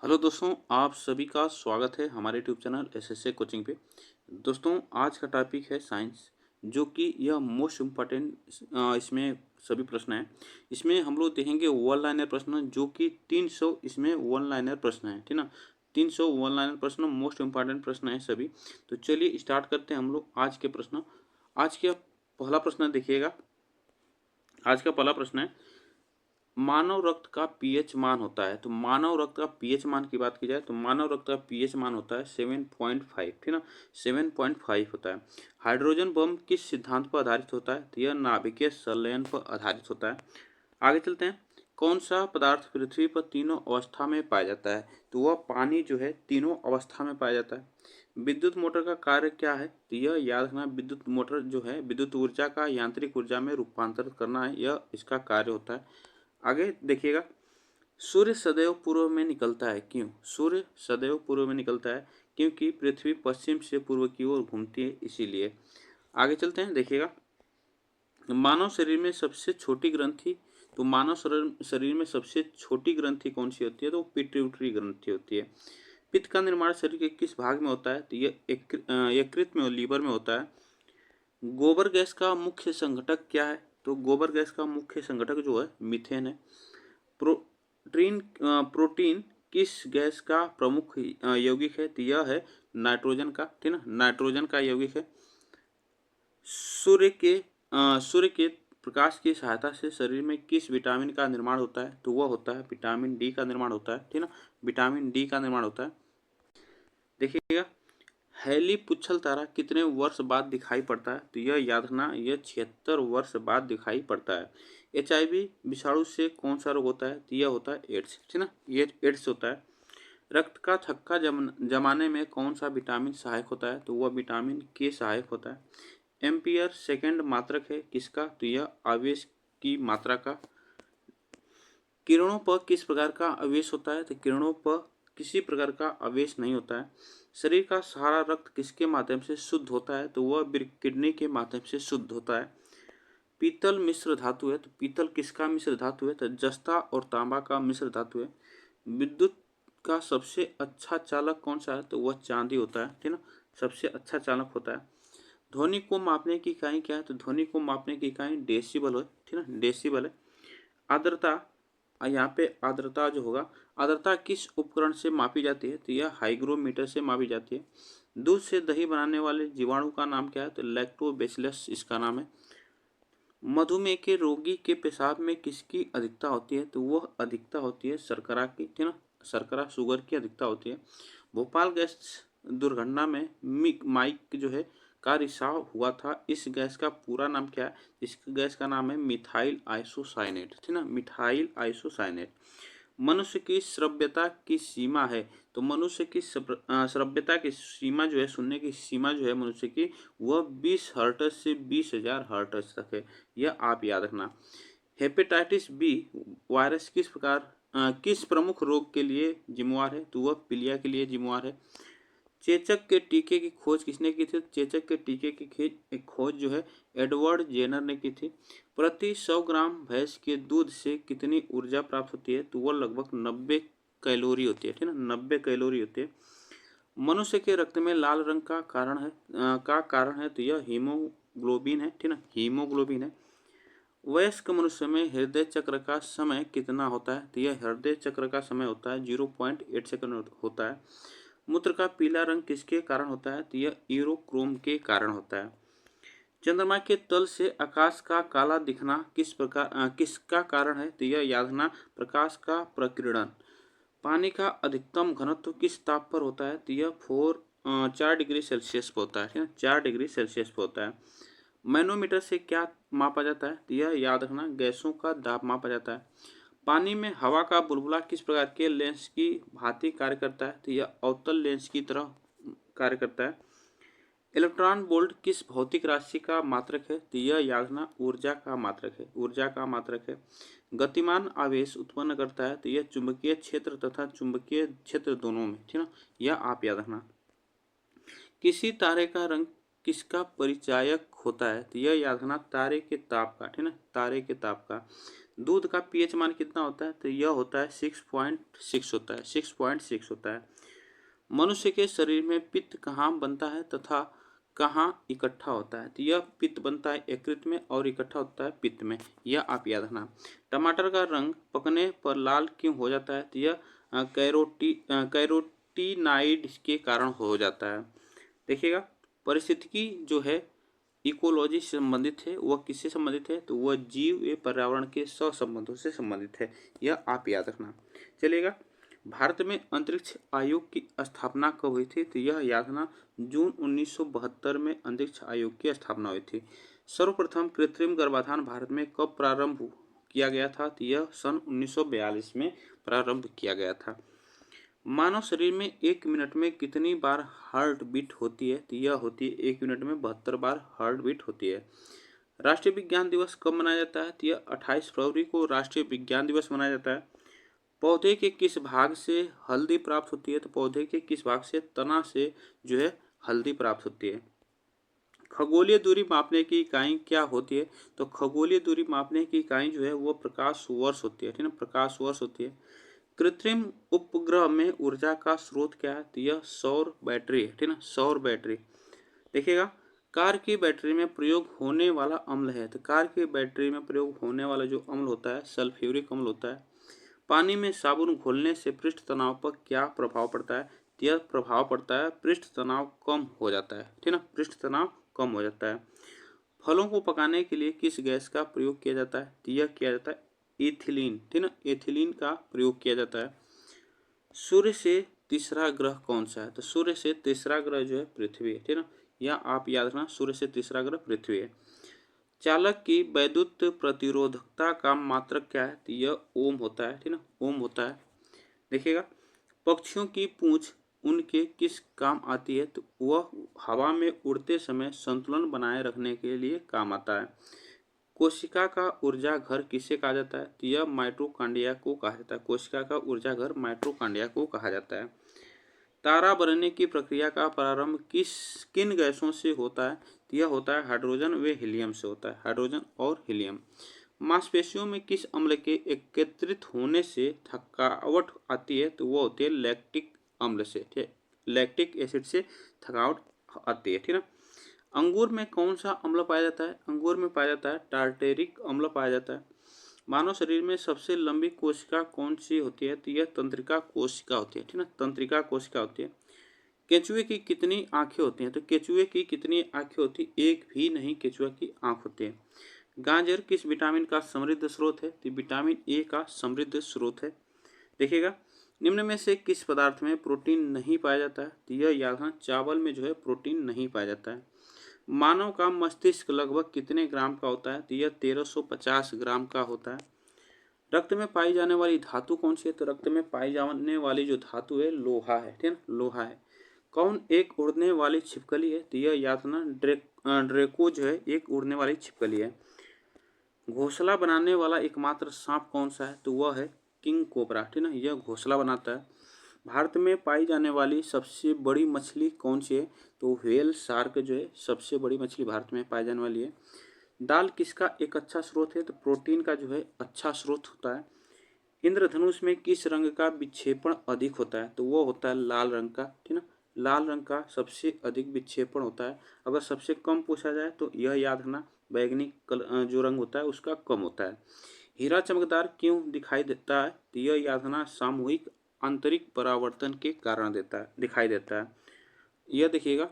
Hello दोस्तों, आप सभी का स्वागत है हमारे यूट्यूब चैनल एसएसए कोचिंग पे। दोस्तों, आज का टॉपिक है साइंस, जो कि यह मोस्ट इम्पॉर्टेंट इसमें सभी प्रश्न हैं। इसमें हम लोग देखेंगे वन लाइनर प्रश्न, जो कि 300 इसमें वन लाइनर प्रश्न है, ठीक ना। 300 वन लाइनर प्रश्न मोस्ट इम्पॉर्टेंट प्रश्न है सभी। तो चलिए स्टार्ट करते हैं हम लोग आज के प्रश्न। आज का पहला प्रश्न देखिएगा। आज का पहला प्रश्न है, मानव रक्त का पीएच मान होता है। तो मानव रक्त का पीएच मान की बात की जाए तो मानव रक्त का पीएच मान होता है 7.5, ठीक ना। 7.5 होता है। हाइड्रोजन बम किस सिद्धांत पर आधारित होता है? तो यह नाभिकीय संलयन पर आधारित होता है। आगे चलते हैं। कौन सा पदार्थ पृथ्वी पर तीनों अवस्था में पाया जाता है? तो वह पानी जो है तीनों अवस्था में पाया जाता है। विद्युत मोटर का कार्य क्या है? तो यह याद रखना, विद्युत मोटर जो है विद्युत ऊर्जा का यांत्रिक ऊर्जा में रूपांतरित करना है, यह इसका कार्य होता है। आगे देखिएगा। सूर्य सदैव पूर्व में निकलता है, क्यों? सूर्य सदैव पूर्व में निकलता है क्योंकि पृथ्वी पश्चिम से पूर्व की ओर घूमती है, इसीलिए। आगे चलते हैं, देखिएगा। मानव शरीर में सबसे छोटी ग्रंथि, तो मानव शरीर में सबसे छोटी ग्रंथि कौन सी होती है? तो पिट्यूटरी ग्रंथि होती है। पित्त का निर्माण शरीर के किस भाग में होता है? तो यह यकृत में, लीवर में होता है। गोबर गैस का मुख्य संघटक क्या है? तो गोबर गैस का मुख्य संघटक जो है मीथेन है। प्रोटीन किस गैस का प्रमुख यौगिक है? तो यह है नाइट्रोजन का, ठीक ना। नाइट्रोजन का यौगिक है। सूर्य के प्रकाश की सहायता से शरीर में किस विटामिन का निर्माण होता है? तो वह होता है विटामिन डी का निर्माण होता है, ठीक ना। विटामिन डी का निर्माण होता है। देखिएगा। हैली पुच्छल तारा कितने वर्ष बाद दिखाई पड़ता है? तो यह याद रखना, यह 76 वर्ष बाद दिखाई पड़ता है। एचआईवी विषाणु से कौन सा रोग होता है? तो यह होता है एड्स, ठीक ना। ये एड्स होता है। रक्त का थक्का जमाने में कौन सा विटामिन सहायक होता है? तो वह विटामिन के सहायक होता है। एम्पियर सेकेंड मात्रक है किसका? तो यह आवेश की मात्रा का। किरणों पर किस प्रकार का आवेश होता है? तो किरणों पर किसी प्रकार का आवेश नहीं होता है। शरीर का सारा रक्त किसके माध्यम से शुद्ध होता है? तो वह किडनी के माध्यम से शुद्ध होता है। पीतल मिश्र धातु है, तो पीतल किसका मिश्र धातु है? तो जस्ता और तांबा का मिश्र धातु है। विद्युत का सबसे अच्छा चालक कौन सा है? तो वह चांदी होता है, ठीक ना। सबसे अच्छा चालक होता है। ध्वनि को मापने की इकाई क्या है? तो ध्वनि को मापने की इकाई डेसिबल है, ठीक ना, डेसिबल है। आर्द्रता, यहाँ पे आर्द्रता जो होगा, आर्द्रता किस उपकरण से मापी जाती है? तो यह हाइग्रोमीटर से मापी जाती है। दूध से दही बनाने वाले जीवाणु का नाम क्या है? तो लैक्टोबैसिलस इसका नाम है। मधुमेह के रोगी के पेशाब में किसकी अधिकता होती है? तो वह अधिकता होती है शर्करा की, ठीक ना। शर्करा, शुगर की अधिकता होती है। भोपाल गैस दुर्घटना में माइक जो है का रिसाव हुआ था, इस गैस का पूरा नाम क्या है? इस गैस का नाम है मिथाइल आइसोसाइनेट, ठीक ना, मिथाइल आइसोसाइनेट। मनुष्य की श्रव्यता की सीमा है, तो मनुष्य की श्रव्यता की सीमा जो है, सुनने की सीमा जो है मनुष्य की, वह 20 हर्ट्ज से 20,000 हर्ट्ज तक है। यह आप याद रखना। हेपेटाइटिस बी वायरस किस प्रमुख रोग के लिए जिम्मेवार है? तो वह पीलिया के लिए जिम्मेवार है। चेचक के टीके की खोज किसने की थी? चेचक के टीके की खोज जो है एडवर्ड जेनर ने की थी। प्रति 100 ग्राम भैंस के दूध से कितनी ऊर्जा प्राप्त होती है? तो वह लगभग 90 कैलोरी होती है, ठीक ना, 90 कैलोरी होती है। मनुष्य के रक्त में लाल रंग का कारण है तो यह हीमोग्लोबिन है, ठीक ना, हीमोग्लोबिन है। वयस्क मनुष्य में हृदय चक्र का समय कितना होता है? तो यह हृदय चक्र का समय होता है 0.8 सेकंड होता है। मूत्र का पीला रंग किसके कारण होता है? तो यह यूरोक्रोम के कारण होता है। चंद्रमा के तल से आकाश का काला दिखना किसका कारण है? तो यह याद रखना, प्रकाश का प्रकीर्णन। पानी का अधिकतम घनत्व किस ताप पर होता है? तो यह 4 डिग्री सेल्सियस पर होता है, ठीक है, 4 डिग्री सेल्सियस पर होता है। मैनोमीटर से क्या मापा जाता है? तो यह याद रखना, गैसों का दाब मापा जाता है। पानी में हवा का बुलबुला किस प्रकार के लेंस की भांति कार्य करता है? तो यह अवतल लेंस की तरह कार्य करता है। इलेक्ट्रॉन वोल्ट किस भौतिक राशि का मात्रक है? तो यह याद रखना, ऊर्जा का मात्रक है, ऊर्जा का मात्रक है। गतिमान आवेश उत्पन्न करता है तो यह चुंबकीय क्षेत्र तथा चुंबकीय क्षेत्र दोनों में, ठीक ना, यह आप याद रखना। किसी तारे का रंग किसका परिचायक होता है? तो यह याद रखना, तारे के ताप का, ठीक ना, तारे के ताप का। दूध का पीएच मान कितना होता है? तो यह होता है 6.6 होता है, 6.6 होता है। मनुष्य के शरीर में पित्त कहाँ बनता है तथा कहाँ इकट्ठा होता है? तो यह पित्त बनता है यकृत में और इकट्ठा होता है पित्त में, यह आप याद रखना। टमाटर का रंग पकने पर लाल क्यों हो जाता है? तो यह कैरोटीनाइड के कारण हो जाता है। देखिएगा, पारिस्थितिकी जो है इकोलॉजी से संबंधित है, वह किससे संबंधित है? तो वह जीव एवं पर्यावरण के सहसंबंधों से संबंधित है, यह आप याद रखना। चलिएगा, भारत में अंतरिक्ष आयोग की स्थापना कब हुई थी? तो यह याद रखना, जून 1972 में अंतरिक्ष आयोग की स्थापना हुई थी। सर्वप्रथम कृत्रिम गर्भाधान भारत में कब प्रारंभ किया गया था? तो यह सन 1942 में प्रारंभ किया गया था। मानव शरीर में 1 मिनट में कितनी बार हार्ट बीट होती है? तो यह होती है 1 मिनट में 72 बार हार्ट बीट होती है। राष्ट्रीय विज्ञान दिवस कब मनाया जाता है? तो यह 28 फरवरी को राष्ट्रीय विज्ञान दिवस मनाया जाता है। पौधे के किस भाग से हल्दी प्राप्त होती है? तो पौधे के किस भाग से? तना से जो है हल्दी प्राप्त होती है। खगोलीय दूरी मापने की इकाई क्या होती है? तो खगोलीय दूरी मापने की इकाई जो है वो प्रकाश वर्ष होती है, ठीक है ना, प्रकाश वर्ष होती है। कृत्रिम उपग्रह में ऊर्जा का स्रोत क्या है? तो यह सौर बैटरी है, ठीक है ना, सौर बैटरी। देखिएगा, कार की बैटरी में प्रयोग होने वाला अम्ल है, तो कार की बैटरी में प्रयोग होने वाला जो अम्ल होता है सल्फ्यूरिक अम्ल होता है। पानी में साबुन घोलने से पृष्ठ तनाव पर क्या प्रभाव पड़ता है? यह प्रभाव पड़ता है पृष्ठ तनाव कम हो जाता है, ठीक है ना, पृष्ठ तनाव कम हो जाता है। फलों को पकाने के लिए किस गैस का प्रयोग किया जाता है? तो यह किया जाता है एथिलीन, ठीक है ना, एथिलीन का प्रयोग किया जाता है। सूर्य से तीसरा ग्रह कौन सा है? तो सूर्य से तीसरा ग्रह जो है पृथ्वी है, ठीक है ना, यह आप याद रखना, सूर्य से तीसरा ग्रह पृथ्वी है। चालक की वैद्युत प्रतिरोधकता का मात्रक क्या है? तो यह ओम होता है, ठीक है ना, ओम होता है। देखिएगा, पक्षियों की पूंछ उनके किस काम आती है? तो वह हवा में उड़ते समय संतुलन बनाए रखने के लिए काम आता है। कोशिका का ऊर्जा घर किसे कहा जाता है? तो यह माइटोकॉन्ड्रिया को कहा जाता है। कोशिका का ऊर्जा घर माइटोकॉन्ड्रिया को कहा जाता है। तारा बनने की प्रक्रिया का प्रारंभ किन गैसों से होता है? तो यह होता है हाइड्रोजन व हीलियम से होता है, हाइड्रोजन और हीलियम। मांसपेशियों में किस अम्ल के एकत्रित होने से थकावट आती है? तो वो होती है लैक्टिक अम्ल से, ठीक है, लैक्टिक एसिड से थकावट आती है, ठीक है। अंगूर में कौन सा अम्ल पाया जाता है? अंगूर में पाया जाता है टार्टेरिक अम्ल पाया जाता है। मानव शरीर में सबसे लंबी कोशिका कौन सी होती है? तो यह तंत्रिका कोशिका होती है, ठीक है ना, तंत्रिका कोशिका होती है। केंचुए की कितनी आंखें होती हैं? तो केंचुए की कितनी आंखें होती है? एक भी नहीं केंचुए की आंख होती है। गाजर किस विटामिन का समृद्ध स्रोत है? तो विटामिन ए का समृद्ध स्रोत है। देखिएगा, निम्न में से किस पदार्थ में प्रोटीन नहीं पाया जाता है? तो यह याद रखना, चावल में जो है प्रोटीन नहीं पाया जाता है। मानव का मस्तिष्क लगभग कितने ग्राम का होता है? तो यह 1350 ग्राम का होता है। रक्त में पाई जाने वाली धातु कौन सी है? तो रक्त में पाई जाने वाली जो धातु है लोहा है, ठीक है, लोहा है। कौन एक उड़ने वाली छिपकली है? तो यह याद रखना, ड्रेको जो है एक उड़ने वाली छिपकली है। घोंसला बनाने वाला एकमात्र सांप कौन सा है? तो वह है किंग कोबरा, ठीक है ना, यह घोंसला बनाता है। भारत में पाई जाने वाली सबसे बड़ी मछली कौन सी है? तो व्हेल शार्क जो है सबसे बड़ी मछली भारत में पाई जाने वाली है। दाल किसका एक अच्छा स्रोत है? तो प्रोटीन का जो है अच्छा स्रोत होता है। इंद्रधनुष में किस रंग का विक्षेपण अधिक होता है? तो वो होता है लाल रंग का, ठीक है ना, लाल रंग का सबसे अधिक विक्षेपण होता है। अगर सबसे कम पूछा जाए तो यह याद रखना, बैगनी जो रंग होता है उसका कम होता है। हीरा चमकदार क्यों दिखाई देता है? तो यह याद रखना, सामूहिक आंतरिक परावर्तन के कारण दिखाई देता है। यह देखिएगा,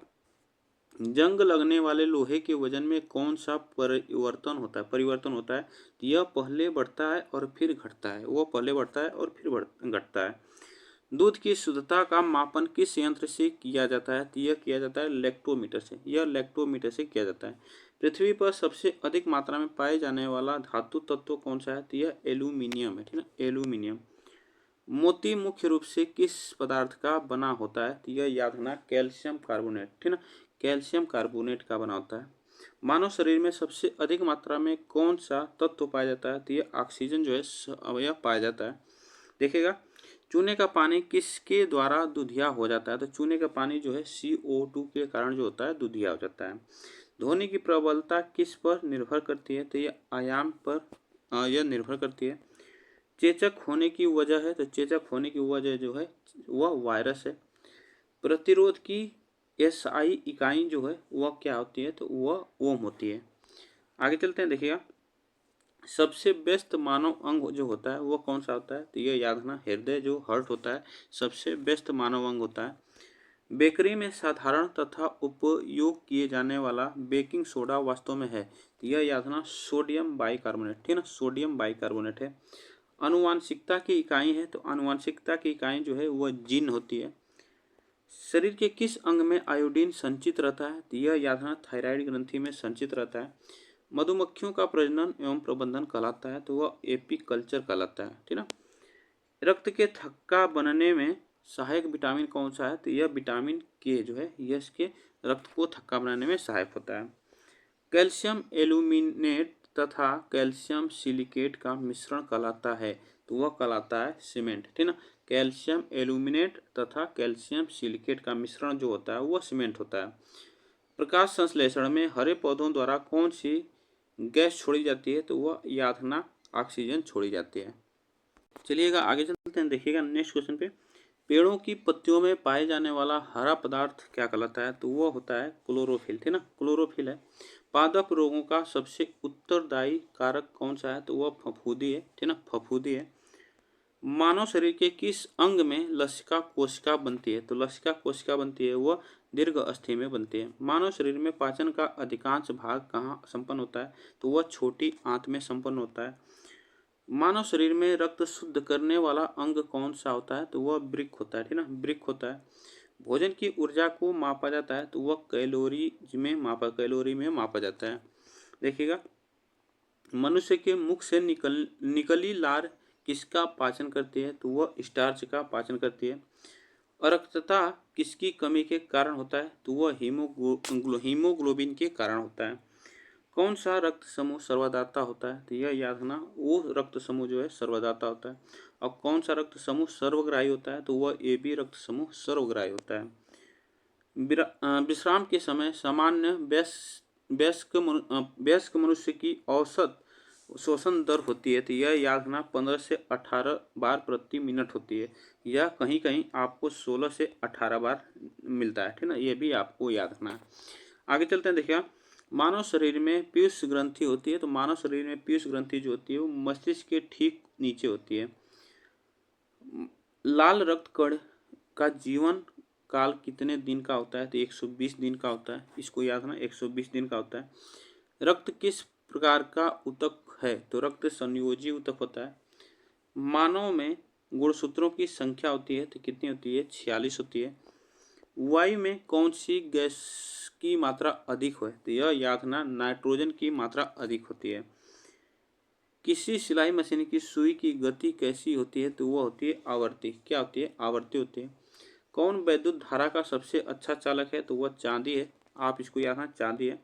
जंग लगने वाले लोहे के वजन में कौन सा परिवर्तन होता है? यह पहले बढ़ता है और फिर घटता है, वो पहले बढ़ता है और फिर घटता है। दूध की शुद्धता का मापन किस यंत्र से किया जाता है? तो यह किया जाता है लैक्टोमीटर से, यह लैक्टोमीटर से किया जाता है। पृथ्वी पर सबसे अधिक मात्रा में पाए जाने वाला धातु तत्व कौन सा है? तो यह एल्यूमिनियम है, ठीक है, एल्यूमिनियम। मोती मुख्य रूप से किस पदार्थ का बना होता है? तो यह याद रखना, कैल्शियम कार्बोनेट, ठीक है ना, कैल्शियम कार्बोनेट का बना होता है। मानव शरीर में सबसे अधिक मात्रा में कौन सा तत्व पाया जाता है? तो यह ऑक्सीजन जो है यह पाया जाता है। देखिएगा, चूने का पानी किसके द्वारा दुधिया हो जाता है? तो चूने का पानी जो है CO2 के कारण जो होता है दुधिया हो जाता है। ध्वनि की प्रबलता किस पर निर्भर करती है? तो यह आयाम पर यह निर्भर करती है। चेचक होने की वजह है, तो चेचक होने की वजह जो है वह वायरस है। प्रतिरोध की एसआई इकाई जो है वह क्या होती है, तो वह ओम होती है। आगे चलते हैं, देखिएगा सबसे व्यस्त मानव अंग जो होता है वह कौन सा होता है, तो ये याद रखना, हृदय जो हार्ट होता है सबसे व्यस्त मानव अंग होता है। बेकरी में साधारण तथा उपयोग किए जाने वाला बेकिंग सोडा वास्तव में है, तो यह याद रखना सोडियम बाइकार्बोनेट, ठीक है ना, सोडियम बाइकार्बोनेट है। आनुवांशिकता की इकाई है, तो आनुवांशिकता की इकाई जो है वह जीन होती है। शरीर के किस अंग में आयोडीन संचित रहता है, तो यह याद रखना थायराइड ग्रंथि में संचित रहता है। मधुमक्खियों का प्रजनन एवं प्रबंधन कहलाता है, तो वह एपीकल्चर कहलाता है, ठीक ना। रक्त के थक्का बनने में सहायक विटामिन कौन सा है, तो यह विटामिन के जो है यह इसके रक्त को थक्का बनाने में सहायक होता है। कैल्शियम एल्यूमिनेट तथा कैल्शियम सिलिकेट का मिश्रण कहलाता है, तो वह कहलाता है सीमेंट, ठीक ना। कैल्शियम एल्यूमिनेट तथा कैल्शियम सिलिकेट का मिश्रण जो होता है वह सीमेंट होता है। प्रकाश संश्लेषण में हरे पौधों द्वारा कौन सी गैस छोड़ी जाती है, तो वह याद रखना ऑक्सीजन छोड़ी जाती है। चलिएगा आगे चलते हैं, देखिएगा नेक्स्ट क्वेश्चन पे, पेड़ों की पत्तियों में पाए जाने वाला हरा पदार्थ क्या कहलाता है, तो वह होता है क्लोरोफिल, ठीक ना, क्लोरोफिल है। पादप रोगों का सबसे उत्तरदायी कारक कौन सा है, तो वह फफूंदी है, ठीक ना, फफूंदी है। मानव शरीर के किस अंग में लसिका कोशिका बनती है, तो लसिका कोशिका बनती है वह दीर्घ अस्थि में बनती है। मानव शरीर में पाचन का अधिकांश भाग कहाँ संपन्न होता है, तो वह छोटी आंत में संपन्न होता है। मानव शरीर में रक्त शुद्ध करने वाला अंग कौन सा होता है, तो वह वृक्क होता है, ठीक ना, वृक्क होता है। भोजन की ऊर्जा को मापा जाता है, तो वह कैलोरी में मापा जाता है। देखिएगा मनुष्य के मुख से निकली लार किसका पाचन करती है, तो वह स्टार्च का पाचन करती है। अरक्तता किसकी कमी के कारण होता है, तो वह हीमोग्लोबिन के कारण होता है। कौन सा रक्त समूह सर्वदाता होता है, तो यह याद रखना वो रक्त समूह जो है सर्वदाता होता है। और कौन सा रक्त समूह सर्वग्राही होता है, तो वह AB रक्त समूह सर्वग्राही होता है। विश्राम के समय सामान्य वयस्क मनुष्य की औसत श्वसन दर होती है, तो यह याद रखना 15 से 18 बार प्रति मिनट होती है। यह कहीं कहीं आपको 16 से 18 बार मिलता है, ठीक ना, यह भी आपको याद रखना है। आगे चलते हैं, देखिए मानव शरीर में पीयूष ग्रंथि होती है, तो मानव शरीर में पीयूष ग्रंथि जो होती है वो मस्तिष्क के ठीक नीचे होती है। लाल रक्त कण का जीवन काल कितने दिन का होता है, तो 120 दिन का होता है, इसको याद रखना 120 दिन का होता है। रक्त किस प्रकार का ऊतक है, तो रक्त संयोजी ऊतक होता है। मानव में गुणसूत्रों की संख्या होती है, तो कितनी होती है, 46 होती है। वायु में कौन सी गैस की मात्रा अधिक है, तो यह याद रखना नाइट्रोजन की मात्रा अधिक होती है। किसी सिलाई मशीन की सुई की गति कैसी होती है, तो वह होती है आवर्ती, क्या होती है, आवर्ती होती है। कौन वैद्युत धारा का सबसे अच्छा चालक है, तो वह चांदी है, आप इसको याद रखना चांदी है।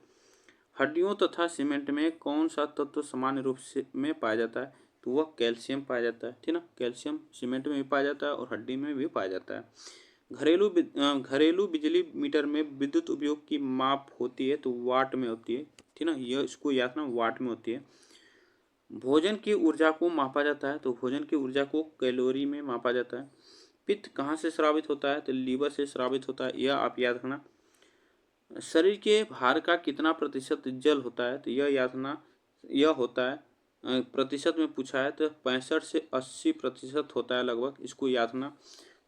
हड्डियों तथा सीमेंट में कौन सा तत्व सामान्य रूप से में पाया जाता है, तो वह कैल्शियम पाया जाता है, ठीक ना, कैल्शियम सीमेंट में भी पाया जाता है और हड्डी में भी पाया जाता है। घरेलू बिजली मीटर में विद्युत उपयोग की माप होती है, तो वाट में होती है, ठीक ना, यह इसको याद रखना वाट में होती है। भोजन की ऊर्जा को मापा जाता है, तो भोजन की ऊर्जा को कैलोरी में मापा जाता है। पित्त कहाँ से स्रावित होता है, तो लीवर से स्रावित होता है, यह आप याद रखना। शरीर के भार का कितना प्रतिशत जल होता है, तो यह याद रखना यह होता है प्रतिशत में पूछा है, तो 65 से 80% होता है लगभग, इसको याद रखना।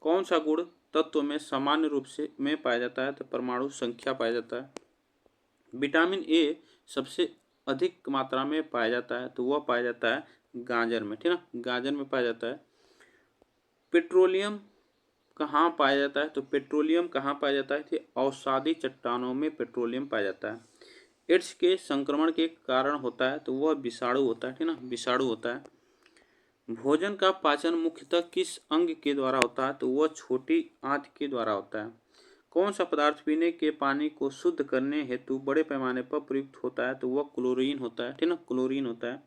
कौन सा गुण तत्व में सामान्य रूप से में पाया जाता है, तो परमाणु संख्या पाया जाता है। विटामिन ए सबसे अधिक मात्रा में पाया जाता है, तो वह पाया जाता है गाजर में, ठीक ना, गाजर में पाया जाता है। पेट्रोलियम कहाँ पाया जाता है, तो पेट्रोलियम कहाँ पाया जाता है, कि अवसादी चट्टानों में पेट्रोलियम पाया जाता है। एड्स के संक्रमण के कारण होता है, तो वह विषाणु होता है, ठीक ना, विषाणु होता है। भोजन का पाचन मुख्यतः किस अंग के द्वारा होता है, तो वह छोटी आंत के द्वारा होता है। कौन सा पदार्थ पीने के पानी को शुद्ध करने हेतु बड़े पैमाने पर प्रयुक्त होता है, तो वह क्लोरीन होता है, ठीक ना, क्लोरीन होता है।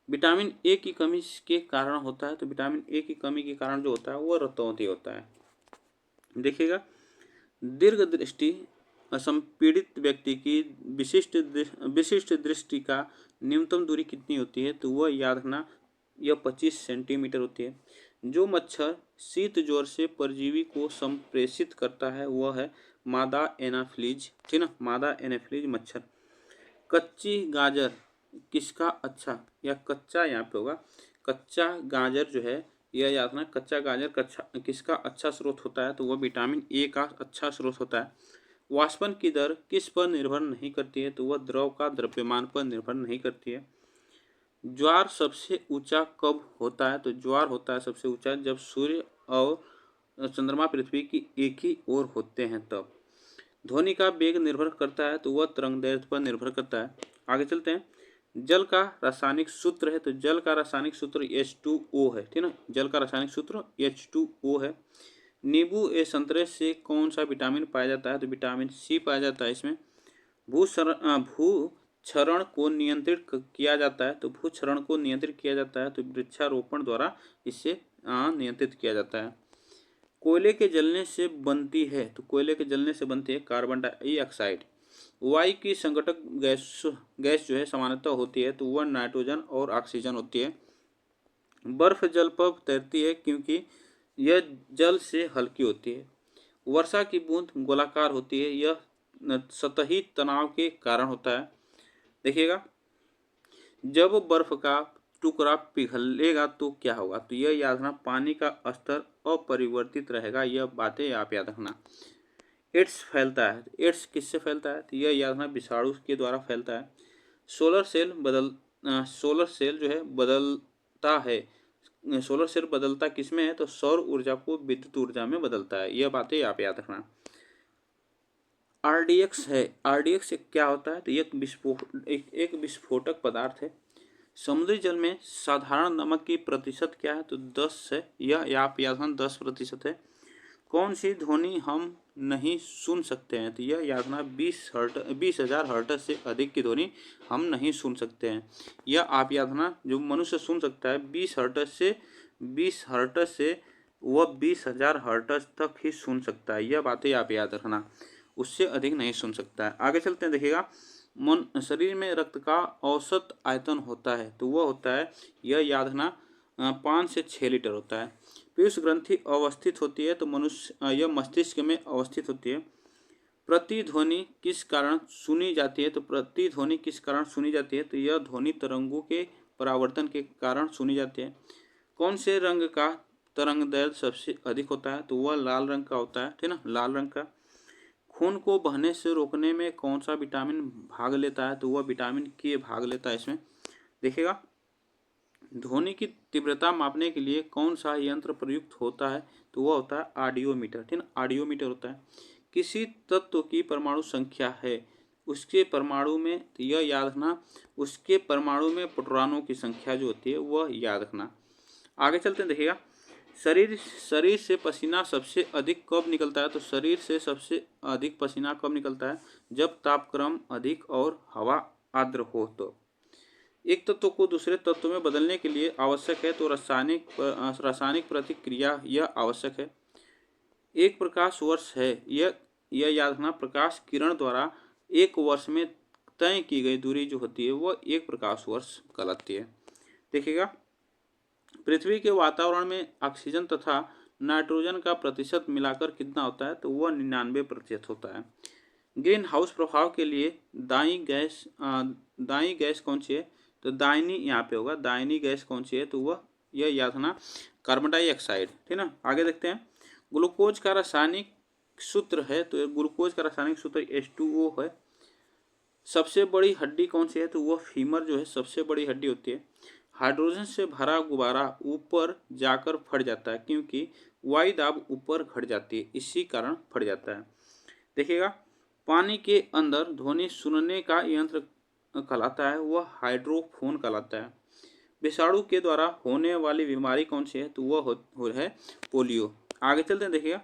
विटामिन ए की कमी के कारण होता है, तो विटामिन ए की कमी के कारण जो होता है वह रतौंधी होता है। देखिएगा दीर्घ दृष्टि असंपीड़ित व्यक्ति की विशिष्ट दृष्टि का न्यूनतम दूरी कितनी होती है, तो वह याद रखना यह 25 सेंटीमीटर होती है। जो मच्छर शीत ज्वर से परजीवी को संप्रेषित करता है वह है मादा एनाफिलीज, ठीक ना, मादा एनाफिलीज मच्छर। कच्ची गाजर किसका अच्छा, या कच्चा यहाँ पे होगा, कच्चा गाजर जो है यह याद रखना, कच्चा गाजर किसका अच्छा स्रोत होता है, तो वह विटामिन ए का अच्छा स्रोत होता है। वाष्पन की दर किस पर निर्भर नहीं करती है, तो वह द्रव का द्रव्यमान पर निर्भर नहीं करती है। ज्वार सबसे ऊंचा कब होता है, तो ज्वार होता है सबसे ऊंचा जब सूर्य और चंद्रमा पृथ्वी की एक ही ओर होते हैं तब। ध्वनि का वेग निर्भर करता है, तो वह तरंगदैर्घ्य पर निर्भर करता है। आगे चलते हैं। जल का रासायनिक सूत्र है, तो जल का रासायनिक सूत्र H2O है, ठीक ना, जल का रासायनिक सूत्र H2O है। नींबू ए संतरे से कौन सा विटामिन पाया जाता है, तो विटामिन सी पाया जाता है इसमें। भूक्षरण को नियंत्रित किया जाता है, तो भूक्षरण को नियंत्रित किया जाता है तो वृक्षारोपण द्वारा इसे नियंत्रित किया जाता है। कोयले के जलने से बनती है, तो कोयले के जलने से बनती है कार्बन डाइऑक्साइड। वायु की संघटक गैस जो है सामान्यतः होती है, तो वह नाइट्रोजन और ऑक्सीजन होती है। बर्फ जल पर तैरती है क्योंकि यह जल से हल्की होती है। वर्षा की बूंद गोलाकार होती है, यह सतही तनाव के कारण होता है। देखिएगा, जब बर्फ का टुकड़ा पिघलेगा तो क्या होगा, तो यह याद रखना, पानी का स्तर अपरिवर्तित रहेगा, यह बातें आप याद रखना। एड्स फैलता है, एड्स किससे फैलता है, तो यह याद रखना विषाणु के द्वारा फैलता है। सोलर सेल जो है बदलता है, सोलर सेल बदलता किसमें है, तो सौर ऊर्जा को विद्युत ऊर्जा में बदलता है, यह बातें आप याद रखना। आरडीएक्स है, आरडीएक्स क्या होता है, तो एक विस्फोटक पदार्थ है। समुद्री जल में साधारण नमक की प्रतिशत क्या है, तो 10 है, यह आप याद रखना 10% है। कौन सी ध्वनि हम नहीं सुन सकते हैं, तो यह याद रखना 20,000 हर्ट्ज से अधिक की ध्वनि हम नहीं सुन सकते हैं। यह आप याद रखना, जो मनुष्य सुन सकता है 20 हर्ट्ज से वह 20,000 हर्ट्ज तक ही सुन सकता है, यह बातें आप याद रखना, उससे अधिक नहीं सुन सकता है। आगे चलते हैं। देखिएगा, शरीर में रक्त का औसत आयतन होता है, तो वह होता है, यह याद रखना 5 से 6 लीटर होता है। पीयूष ग्रंथि अवस्थित होती है, तो यह मस्तिष्क में अवस्थित होती है। प्रतिध्वनि किस कारण सुनी जाती है, तो प्रतिध्वनि किस कारण सुनी जाती है, तो यह ध्वनि तरंगों के परावर्तन के कारण सुनी जाती है। कौन से रंग का तरंगदैर्घ्य सबसे अधिक होता है, तो वह लाल रंग का होता है, ठीक ना, लाल रंग का। खून को बहने से रोकने में कौन सा विटामिन भाग लेता है, तो वह विटामिन के भाग लेता है इसमें। देखिएगा, ध्वनि की तीव्रता मापने के लिए कौन सा यंत्र प्रयुक्त होता है, तो वह होता है ऑडियोमीटर, ठीक ना, ऑडियोमीटर होता है। किसी तत्व की परमाणु संख्या है, उसके परमाणु में, तो यह याद रखना, उसके परमाणु में प्रोटॉनों की संख्या जो होती है वह याद रखना। आगे चलते हैं। देखिएगा, शरीर से पसीना सबसे अधिक कब निकलता है, तो शरीर से सबसे अधिक पसीना कब निकलता है, जब तापक्रम अधिक और हवा आर्द्र हो। तो एक तत्व को दूसरे तत्व में बदलने के लिए आवश्यक है, तो रासायनिक प्रतिक्रिया यह आवश्यक है। एक प्रकाश वर्ष है, यह याद रखना, प्रकाश किरण द्वारा एक वर्ष में तय की गई दूरी जो होती है वह एक प्रकाश वर्ष कहलाती है। देखिएगा, पृथ्वी के वातावरण में ऑक्सीजन तथा नाइट्रोजन का प्रतिशत मिलाकर कितना होता है, तो वह 99% होता है। ग्रीन हाउस प्रभाव के लिए दायी गैस कौन सी है, तो दाहिनी यहाँ पे होगा, दाहिनी गैस कौन सी है, तो वह यह याद रखना कार्बन डाइऑक्साइड, ठीक ना। आगे देखते हैं। ग्लूकोज का रासायनिक सूत्र है, तो ग्लूकोज का रासायनिक सूत्र H2O है। सबसे बड़ी हड्डी कौन सी है, तो वह फीमर जो है सबसे बड़ी हड्डी होती है। हाइड्रोजन से भरा गुब्बारा ऊपर जाकर फट जाता है क्योंकि वायु दाब ऊपर घट जाती है, इसी कारण फट जाता है। देखिएगा, पानी के अंदर ध्वनि सुनने का यंत्र कहलाता है, वह हाइड्रोफोन कहलाता है। विषाणु के द्वारा होने वाली बीमारी कौन सी है, तो वह है पोलियो। आगे चलते हैं। देखिएगा,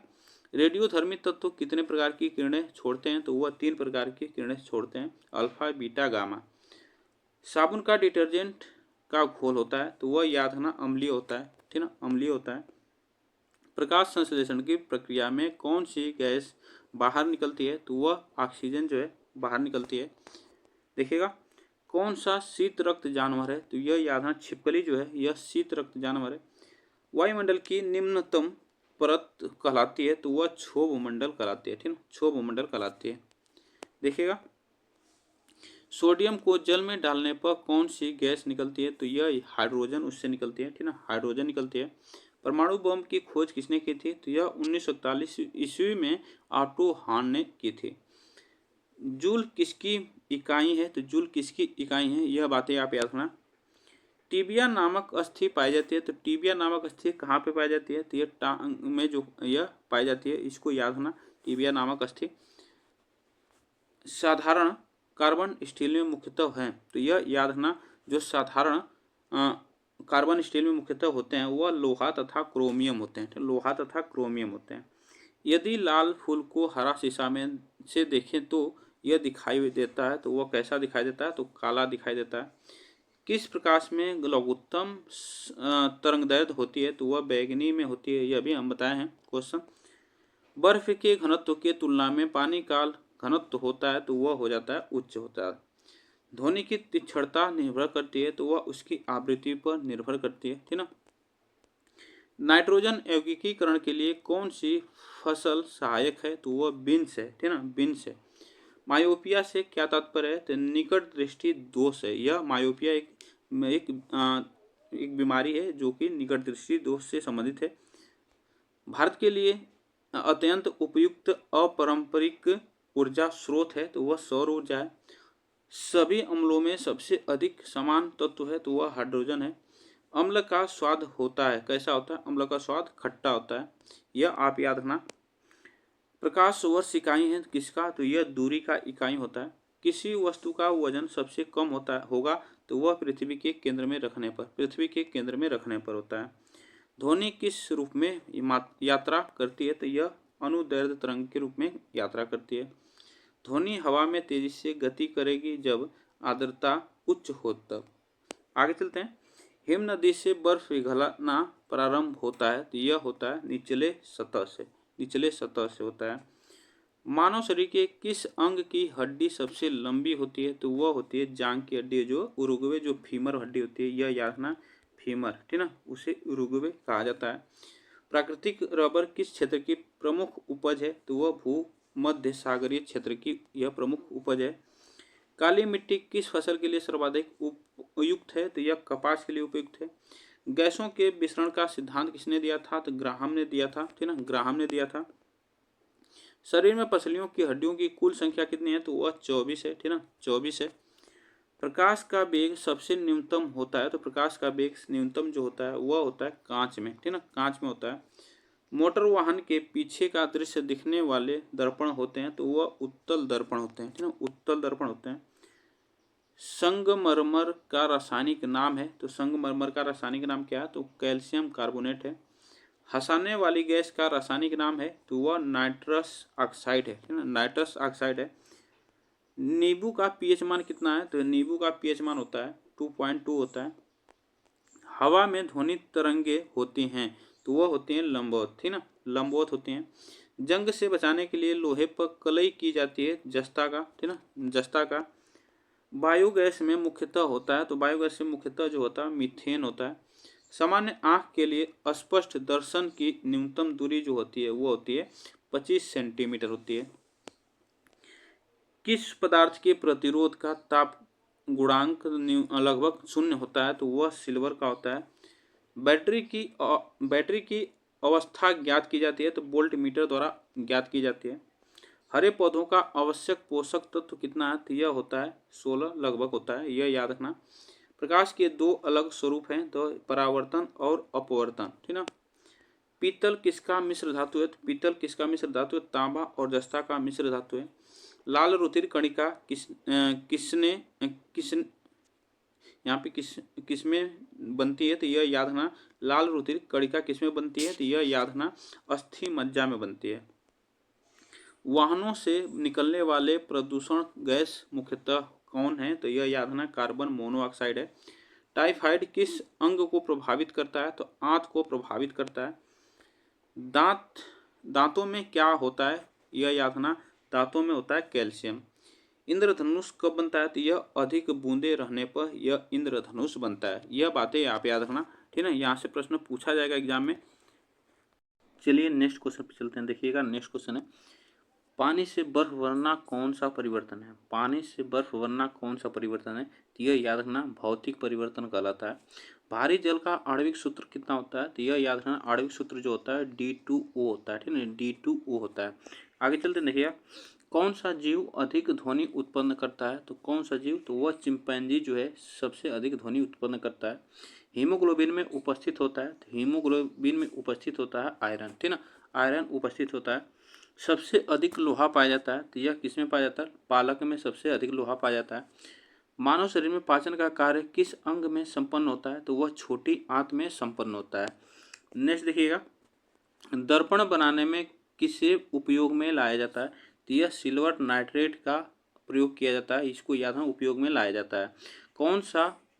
रेडियोधर्मी तत्व कितने प्रकार की किरणें छोड़ते हैं, तो वह 3 प्रकार की किरणें छोड़ते हैं, अल्फा, बीटा, गामा। साबुन का डिटर्जेंट का घोल होता है, तो वह याद रखना अम्लीय होता है, ठीक ना, अम्लीय होता है। प्रकाश संश्लेषण की प्रक्रिया में कौन सी गैस बाहर निकलती है, तो वह ऑक्सीजन जो है बाहर निकलती है। देखिएगा, कौन सा शीत रक्त जानवर है? तो यह याद रखना, छिपकली जो है यह शीत रक्त जानवर है। वायुमंडल की निम्नतम परत कहलाती है, तो वह क्षोभ मंडल कहलाती है, ठीक है, क्षोभ मंडल कहलाती है। देखिएगा, सोडियम को जल में डालने पर कौन सी गैस निकलती है? तो यह हाइड्रोजन उससे निकलती है, ठीक है, हाइड्रोजन निकलती है। परमाणु बम की खोज किसने की थी? तो यह 1941 ईस्वी में ऑटो हान ने की थी। जूल किसकी इकाई है? तो जूल किसकी इकाई है, यह बातें आप याद रखना। टीबिया नामक अस्थि पाई जाती है, तो टीबिया नामक अस्थि कहाँ पे पाई जाती है? तो यह टांग में जो यह पाई जाती है, इसको याद रखना, टीबिया नामक अस्थि। साधारण कार्बन स्टील में मुख्यतः है, तो यह याद रखना, जो साधारण कार्बन स्टील में मुख्यतः होते हैं वह लोहा तथा क्रोमियम होते हैं, लोहा तथा क्रोमियम होते हैं। यदि लाल फूल को हरा शीशा में से देखें तो यह दिखाई देता है, तो वह कैसा दिखाई देता है? तो काला दिखाई देता है। किस प्रकाश में लघुत्तम तरंगदैर्घ्य होती है? तो वह बैंगनी में होती है, यह भी हम बताए हैं क्वेश्चन। बर्फ के घनत्व के तुलना में पानी का घनत्व होता है, तो वह हो जाता है उच्च होता है। ध्वनि की तीक्ष्णता निर्भर करती है, तो वह उसकी आवृत्ति पर निर्भर करती है, ठीक ना। नाइट्रोजन यौगिकीकरण के लिए कौन सी फसल सहायक है? तो वह बीन्स है, ठीक ना, बीन्स है। मायोपिया से क्या तात्पर्य है? तो निकट दृष्टि दोष है। यह मायोपिया एक बीमारी है जो कि निकट दृष्टि दोष से संबंधित है। भारत के लिए अत्यंत उपयुक्त अपारंपरिक ऊर्जा स्रोत है, तो वह सौर ऊर्जा है। सभी अम्लों में सबसे अधिक समान तत्व है, तो वह हाइड्रोजन है। अम्ल का स्वाद होता है, कैसा होता है? अम्ल का स्वाद खट्टा होता है, यह आप याद रखना। प्रकाश वर्ष इकाई है किसका? तो यह दूरी का इकाई होता है। किसी वस्तु का वजन सबसे कम होगा तो वह पृथ्वी के केंद्र में रखने पर होता है। ध्वनि किस रूप में यात्रा करती है? तो यह अनुदैर्ध्य तरंग के रूप में यात्रा करती है। ध्वनि हवा में तेजी से गति करेगी जब आर्द्रता उच्च हो तब। आगे चलते हैं। हिम नदी से बर्फ पिघलना प्रारंभ होता है, तो यह होता है निचले सतह से होता है। मानव शरीर के किस अंग की हड्डी सबसे लंबी होती है? तो वह होती है जांघ की हड्डी, जो उरुग्वे जो फीमर हड्डी होती है, यह याद रखना, फीमर, ठीक ना, उसे उरुग्वे कहा जाता है। प्राकृतिक रबर किस क्षेत्र की प्रमुख उपज है? तो वह भूमध्य सागरीय क्षेत्र की यह प्रमुख उपज है। काली मिट्टी किस फसल के लिए सर्वाधिक उपयुक्त है? तो यह कपास के लिए उपयुक्त है। गैसों के विसरण का सिद्धांत किसने दिया था? तो ग्राहम ने दिया था, ठीक ना, ग्राहम ने दिया था। शरीर में पसलियों की हड्डियों की कुल संख्या कितनी है? तो वह 24 है, ठीक ना, 24 है। प्रकाश का वेग सबसे न्यूनतम होता है, तो प्रकाश का वेग न्यूनतम जो होता है वह होता है कांच में, ठीक ना, कांच में होता है। मोटर वाहन के पीछे का दृश्य दिखने वाले दर्पण होते हैं, तो वह उत्तल दर्पण होते हैं, ठीक ना, उत्तल दर्पण होते हैं। संगमरमर का रासायनिक नाम है, तो संगमरमर का रासायनिक नाम क्या है? तो कैल्शियम कार्बोनेट है। हंसाने वाली गैस का रासायनिक नाम है, तो वह नाइट्रस ऑक्साइड है, ठीक है, नाइट्रस ऑक्साइड है। नींबू का पीएच मान कितना है? तो नींबू का पीएच मान होता है 2.2 होता है। हवा में ध्वनि तरंगे होती हैं, तो वह होती हैं लंबवत, ठीक ना, लंबवत होती हैं। जंग से बचाने के लिए लोहे पर कलई की जाती है, जस्ता का, ठीक ना, जस्ता का। बायोगैस में मुख्यतः होता है, तो बायोगैस में मुख्यतः जो होता है मीथेन होता है। सामान्य आंख के लिए स्पष्ट दर्शन की न्यूनतम दूरी जो होती है वो होती है 25 सेंटीमीटर होती है। किस पदार्थ के प्रतिरोध का ताप गुणांक लगभग 0 होता है? तो वह सिल्वर का होता है। बैटरी की अवस्था ज्ञात की जाती है, तो वोल्ट मीटर द्वारा ज्ञात की जाती है। हरे पौधों का आवश्यक पोषक तत्व कितना है? तो यह होता है 16 लगभग होता है, यह याद रखना। प्रकाश के दो अलग स्वरूप हैं, तो परावर्तन और अपवर्तन, ठीक ना। पीतल किसका मिश्र धातु है? तो पीतल किसका मिश्र धातु है? तांबा और जस्ता का मिश्र धातु है। लाल रुधिर कणिका यहाँ पे किसमें बनती है? तो यह याद रखना, लाल रुधिर कणिका किसमें बनती है? तो यह याद रखना, अस्थि मज्जा में बनती है। वाहनों से निकलने वाले प्रदूषण गैस मुख्यतः कौन है? तो यह याद रखना, कार्बन मोनोऑक्साइड है। टाइफाइड किस अंग को प्रभावित करता है? तो आंत को प्रभावित करता है। दांतों में क्या होता है? यह याद रखना, दांतों में होता है कैल्शियम। इंद्रधनुष कब बनता है? तो यह अधिक बूंदे रहने पर यह इंद्रधनुष बनता है। यह बातें आप याद रखना, ठीक है। यहाँ से प्रश्न पूछा जाएगा एग्जाम में। चलिए नेक्स्ट क्वेश्चन पे चलते हैं। देखिएगा नेक्स्ट क्वेश्चन है, पानी से बर्फ बनना कौन सा परिवर्तन है? पानी से बर्फ बनना कौन सा परिवर्तन है? तो यह याद रखना भौतिक परिवर्तन कहलाता है। भारी जल का आणविक सूत्र कितना होता है? तो यह याद रखना आणविक सूत्र जो होता है D2O होता है, ठीक है, D2O होता है। आगे चलते देखिएगा, कौन सा जीव अधिक ध्वनि उत्पन्न करता है? तो कौन सा जीव? तो वह चिंपैंजी जो है सबसे अधिक ध्वनि उत्पन्न करता है। हीमोग्लोबिन में उपस्थित होता है, तो हीमोग्लोबिन में उपस्थित होता है आयरन, ठीक ना, आयरन उपस्थित होता है। सबसे अधिक लोहा पाया जाता है, तो यह किसमें पाया जाता है? पालक में सबसे अधिक लोहा पाया जाता है। मानव शरीर में पाचन का कार्य किस अंग में संपन्न होता है? तो वह छोटी आंत में संपन्न होता है। नेक्स्ट देखिएगा, दर्पण बनाने में किसे उपयोग में लाया जाता है? तो यह सिल्वर नाइट्रेट का प्रयोग किया जाता है, इसको याद है उपयोग में लाया जाता है।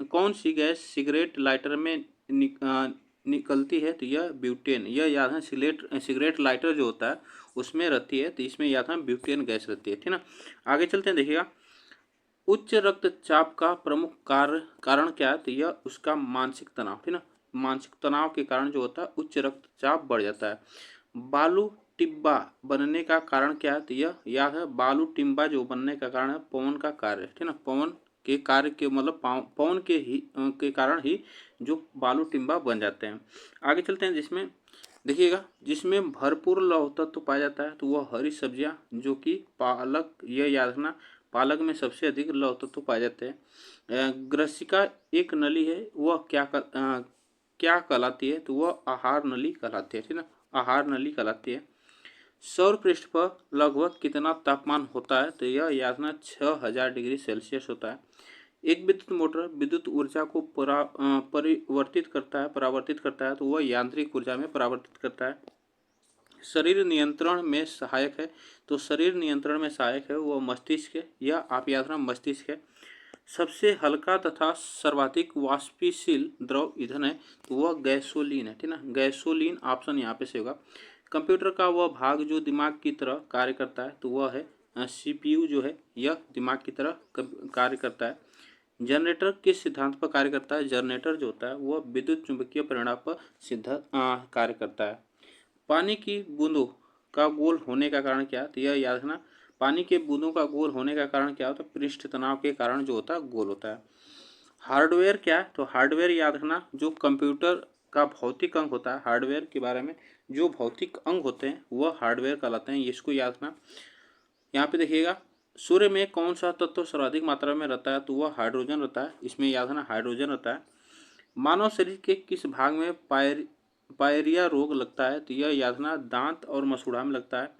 कौन सी गैस सिगरेट लाइटर में निकलती है? तो यह ब्यूटेन। यह याद है सिगरेट लाइटर जो होता है उसमें रहती है, तो इसमें याद है ब्यूटेन गैस रहती है, ठीक ना। आगे चलते हैं, देखिएगा उच्च रक्तचाप का प्रमुख कारण क्या है? तो यह उसका मानसिक तनाव, ठीक ना, मानसिक तनाव के कारण जो होता है उच्च रक्तचाप बढ़ जाता है। बालू टिब्बा बनने का कारण क्या है? तो यह याद है बालू टिब्बा जो बनने का कारण है पवन का कार्य, ठीक ना, पवन के कार्य के मतलब पवन के कारण ही जो बालू टिब्बा बन जाते हैं। आगे चलते हैं, जिसमें देखिएगा जिसमें भरपूर लौह तत्व पाया जाता है, तो वह हरी सब्जियां जो कि पालक, यह याद रखना पालक में सबसे अधिक लौह तत्व पाए जाते हैं। ग्रसिका एक नली है, वह क्या कहलाती है? तो वह आहार नली कहलाती है, ठीक ना, आहार नली कहलाती है। सौर पृष्ठ पर लगभग कितना तापमान होता है? तो यह याद रखना 6000 डिग्री सेल्सियस होता है। एक विद्युत मोटर विद्युत ऊर्जा को परावर्तित करता है, तो वह यांत्रिक ऊर्जा में परावर्तित करता है। शरीर नियंत्रण में सहायक है, तो शरीर नियंत्रण में सहायक है वह मस्तिष्क है, यह आप याद रखना मस्तिष्क है। सबसे हल्का तथा सर्वाधिक वाष्पशील द्रव ईंधन है, तो वह गैसोलीन है, ठीक ना, गैसोलीन ऑप्शन यहाँ पे से होगा। कंप्यूटर का वह भाग जो दिमाग की तरह कार्य करता है, तो वह है CPU जो है, यह दिमाग की तरह कार्य करता है। जनरेटर किस सिद्धांत पर कार्य करता है? जनरेटर जो होता है वह विद्युत चुंबकीय परिणाम पर कार्य करता है। पानी की बूंदों का गोल होने का कारण क्या है? तो यह याद रखना पानी के बूंदों का गोल होने का कारण क्या होता है? पृष्ठ तनाव के कारण जो होता है गोल होता है। हार्डवेयर क्या है? तो हार्डवेयर याद रखना जो कंप्यूटर का भौतिक अंग होता है, हार्डवेयर के बारे में जो भौतिक अंग होते हैं वह हार्डवेयर कहलाते हैं, इसको याद रखना। यहाँ पे देखिएगा सूर्य में कौन सा तत्व सर्वाधिक मात्रा में रहता है? तो वह हाइड्रोजन रहता है, इसमें याद रखना हाइड्रोजन रहता है। मानव शरीर के किस भाग में पायरिया रोग लगता है? तो यह याद रखना दांत और मसूड़ा में लगता है।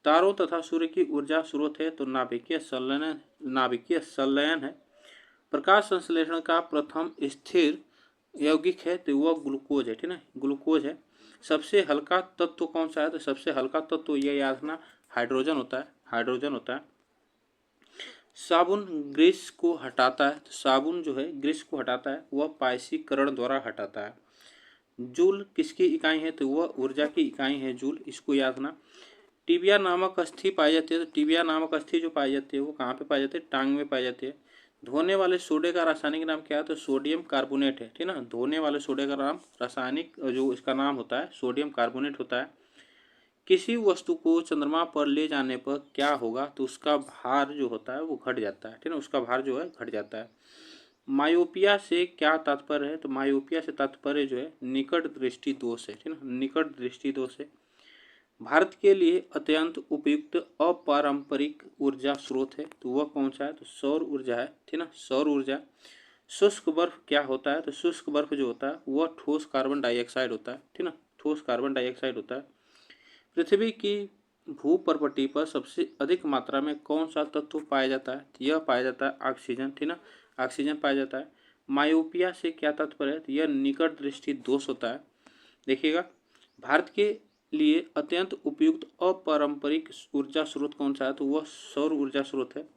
तारों तथा सूर्य की ऊर्जा स्रोत है, तो नाभिकीय संलयन है। प्रकाश संश्लेषण का प्रथम स्थिर यौगिक है, तो वह ग्लूकोज है, ठीक है, ग्लूकोज है। सबसे हल्का तत्व कौन सा है? तो सबसे हल्का तत्व यह याद रखना हाइड्रोजन होता है, हाइड्रोजन होता है। साबुन ग्रीस को हटाता है, तो साबुन जो है ग्रीस को हटाता है, वह पायसीकरण द्वारा हटाता है। जूल किसकी इकाई है? तो वह ऊर्जा की इकाई है जूल, इसको याद रखना। टिबिया नामक अस्थि पाई जाती है, तो टिबिया नामक अस्थि जो पाई जाती है वो कहाँ पे पाई जाती है? टांग में पाई जाती है। धोने वाले सोडे का रासायनिक नाम क्या है? तो सोडियम कार्बोनेट है, ठीक ना, धोने वाले सोडे का नाम रासायनिक जो इसका नाम होता है सोडियम कार्बोनेट होता है। किसी वस्तु को चंद्रमा पर ले जाने पर क्या होगा? तो उसका भार जो होता है वो घट जाता है, ठीक है, उसका भार जो है घट जाता है। मायोपिया से क्या तात्पर्य है? तो मायोपिया से तात्पर्य जो है निकट दृष्टि दोष है, ठीक है, निकट दृष्टि दोष है। भारत के लिए अत्यंत उपयुक्त अपारंपरिक ऊर्जा स्रोत है, तो वह कौन सा है? तो सौर ऊर्जा है, ठीक ना, सौर ऊर्जा। शुष्क बर्फ क्या होता है? तो शुष्क बर्फ जो होता है वह ठोस कार्बन डाइऑक्साइड होता है, ठीक ना, ठोस कार्बन डाइऑक्साइड होता है। पृथ्वी की भूपर्पटी पर सबसे अधिक मात्रा में कौन सा तत्व पाया जाता है? तो यह पाया जाता है ऑक्सीजन, ठीक ना, ऑक्सीजन पाया जाता है। मायोपिया से क्या तात्पर्य है? तो यह निकट दृष्टि दोष होता है। देखिएगा भारत के लिए अत्यंत उपयुक्त अपारंपरिक ऊर्जा स्रोत कौन सा है? तो वह सौर ऊर्जा स्रोत है।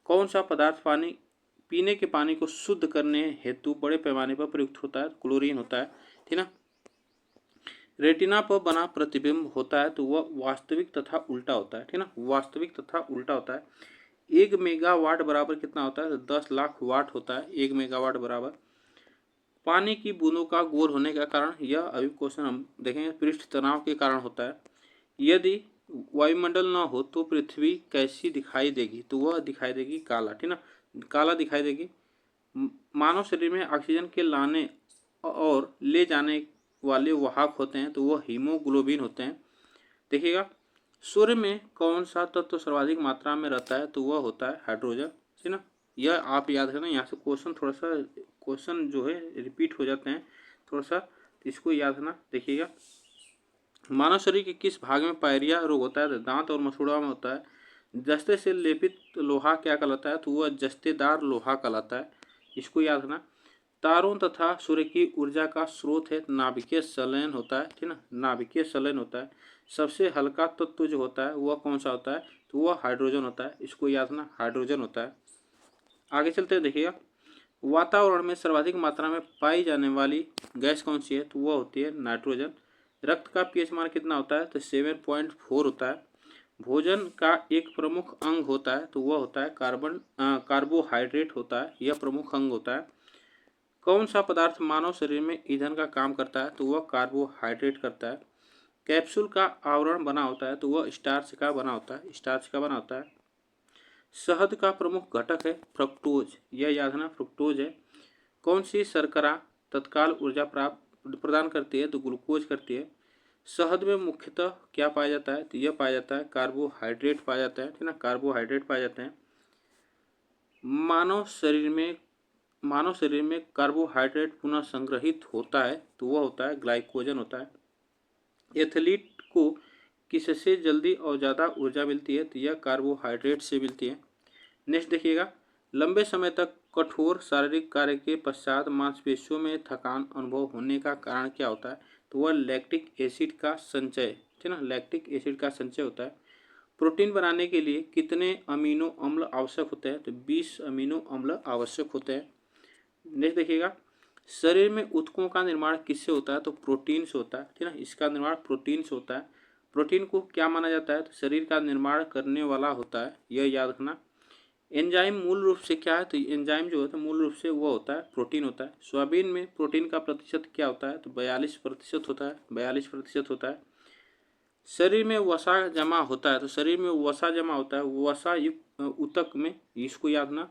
कौन सा पदार्थ पानी पीने के पानी को शुद्ध करने हेतु बड़े पैमाने पर प्रयुक्त होता है? क्लोरीन होता है, ठीक ना। रेटिना पर बना प्रतिबिंब होता है, तो वह वास्तविक तथा उल्टा होता है, ठीक ना, वास्तविक तथा उल्टा होता है। 1 मेगावाट बराबर कितना होता है? तो 10 लाख वाट होता है 1 मेगावाट बराबर। पानी की बूंदों का गोल होने का कारण, यह अभी क्वेश्चन हम देखेंगे, पृष्ठ तनाव के कारण होता है। यदि वायुमंडल न हो तो पृथ्वी कैसी दिखाई देगी? तो वह दिखाई देगी काला, ठीक ना, काला दिखाई देगी। मानव शरीर में ऑक्सीजन के लाने और ले जाने वाले वाहक होते हैं, तो वह हीमोग्लोबिन होते हैं। देखिएगा, सूर्य में कौन सा तत्व सर्वाधिक मात्रा में रहता है? तो वह होता है हाइड्रोजन, ठीक ना। यह आप याद रखना, यहाँ से क्वेश्चन थोड़ा सा क्वेश्चन जो है रिपीट हो जाते हैं थोड़ा सा, तो इसको याद रखना। देखिएगा, मानव शरीर के किस भाग में पायरिया रोग होता है? तो दांत और मसूड़ा में होता है। जस्ते से लेपित लोहा क्या कहलाता है? तो वह जस्तेदार लोहा कहलाता है, इसको याद रखना। तारों तथा सूर्य की ऊर्जा का स्रोत है नाभिकीय संलयन होता है, ठीक ना, नाभिकीय संलयन होता है। सबसे हल्का तत्व जो होता है वह कौन सा होता है? तो वह हाइड्रोजन होता है, इसको याद रखना, हाइड्रोजन होता है। आगे चलते हैं, देखिएगा, वातावरण में सर्वाधिक मात्रा में पाई जाने वाली गैस कौन सी है? तो वह होती है नाइट्रोजन। रक्त का पीएच मान कितना होता है? तो 7.4 होता है। भोजन का एक प्रमुख अंग होता है, तो वह होता है कार्बोहाइड्रेट होता है, यह प्रमुख अंग होता है। कौन सा पदार्थ मानव शरीर में ईंधन का काम करता है? तो वह कार्बोहाइड्रेट करता है। कैप्सूल का आवरण बना होता है, तो वह स्टार्च का बना होता है, स्टार्च का बना होता है। शहद का प्रमुख घटक है फ्रक्टोज, यह याद रखना, फ्रुक्टोज है। कौन सी शर्करा तत्काल ऊर्जा प्राप्त प्रदान करती है? तो ग्लूकोज करती है। शहद में मुख्यतः क्या पाया जाता है? तो यह पाया जाता है कार्बोहाइड्रेट पाया जाता है, ठीक ना, कार्बोहाइड्रेट पाए जाते हैं। मानव शरीर में कार्बोहाइड्रेट पुनः संग्रहित होता है, तो वह होता है ग्लाइकोजन होता है। एथलीट को किससे जल्दी और ज़्यादा ऊर्जा मिलती है? तो यह कार्बोहाइड्रेट से मिलती है। नेक्स्ट देखिएगा, लंबे समय तक कठोर शारीरिक कार्य के पश्चात मांसपेशियों में थकान अनुभव होने का कारण क्या होता है? तो वह लैक्टिक एसिड का संचय, ठीक ना, लैक्टिक एसिड का संचय होता है। प्रोटीन बनाने के लिए कितने अमीनो अम्ल आवश्यक होते हैं? तो 20 अमीनो अम्ल आवश्यक होते हैं। नेक्स्ट देखिएगा, शरीर में ऊतकों का निर्माण किससे होता है? तो प्रोटीन से होता है, ठीक ना, इसका निर्माण प्रोटीन से होता है। प्रोटीन को क्या माना जाता है? तो शरीर का निर्माण करने वाला होता है, यह याद रखना। एंजाइम मूल रूप से क्या है? तो एंजाइम जो होता है मूल रूप से वो होता है प्रोटीन होता है। सोयाबीन में प्रोटीन का प्रतिशत क्या होता है? तो 42% होता है, 42% होता है। शरीर में वसा जमा होता है, तो शरीर में वसा जमा होता है वसा युक्त ऊतक में, इसको याद रखना,